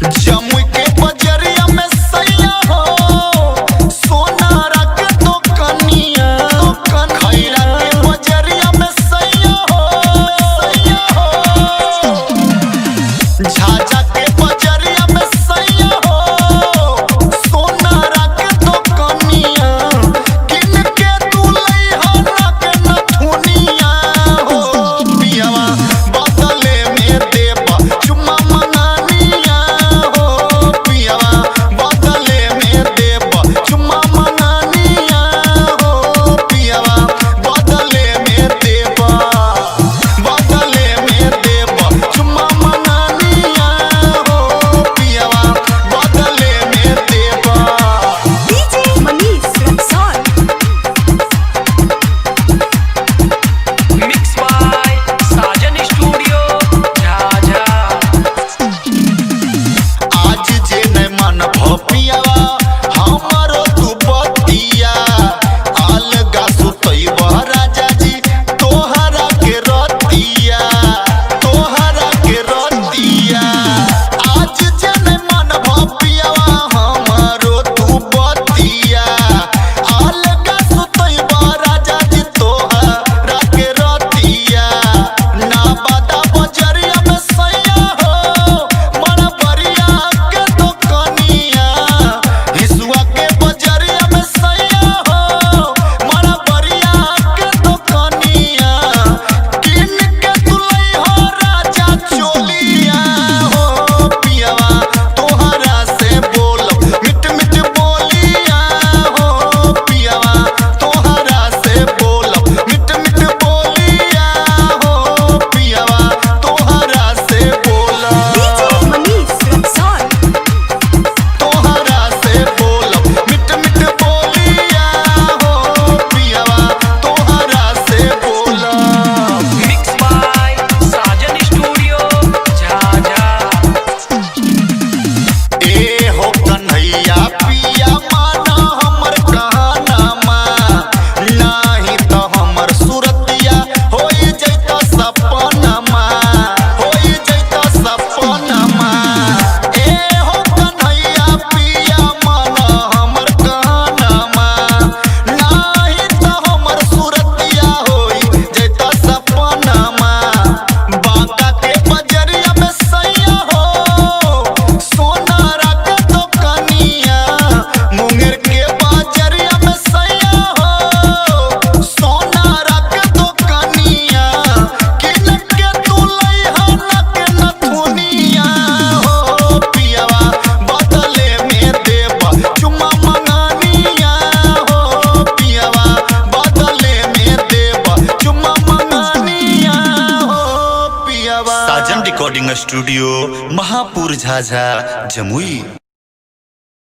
जमुई के बजरिया में सैया हो सोना रख तो कनिया खैरा के बजरिया में सैया हो झाझा के बजरिया में सैया हो सोना रख तो कनिया किन के तू लइहा रख नथुनिया हो पियावा बदले में देबा चुम्मा मंगानिया हो पियावा बदले में देबा चुम्मा मंगानिया हो पियावा बदले में देबा चुम्मा मंगानिया हो पियावा बदले में देबा। DJ Manish Rexon. Mix by Sajan Studio, Jhaja। आज जे नहीं मन भपियावा हमारो तू बतिया अलगा सुतइबा राजा जी तोहरा के रतिया आज जे नहीं मन भपियावा हमारो तू बतिया अलगा सुतइबा राजा जी तोहरा के रतिया ना बादा बजरिया में सैया हो मन बरिया के तो कनिया हिसुआ के बजरिया में सैया हो मन बरिया के तो कनिया किन के तुलई हो राजा चोलिया हो पियावा तोहरा से बोलब मिट मिट बोलिया हो पियावा तोहरा से बोलब मिट मिट बोलिया हो पियावा तोहरा से बोलब DJ Manish Rexon. तोहरा से बोलब मिट मिट बोलिया हो पियावा तोहरा से बोलब। Mix by Sajan Studio, Jhaja। ए हो कन्हैया पिया माना हमर कहनामा नाही तो हमर सुरतिया होई जैता सपनमा ए हो कन्हैया पिया माना हमर कहनामा नाही तो हमर सुरतिया होई जैता सपनमा बांका के बजरिया में सैया हो सोना रख तो कनिया मुंगेर के बजरिया में सैया हो सोना रख तो कनिया किन के तू लइहा नक नथुनिया हो पियावा बदले में देबा चुम्मा मंगानिया हो पियावा बदले में देबा चुम्मा मंगानिया हो पियावा। साजन रिकॉर्डिंग स्टूडियो महापुर झाझा जमुई।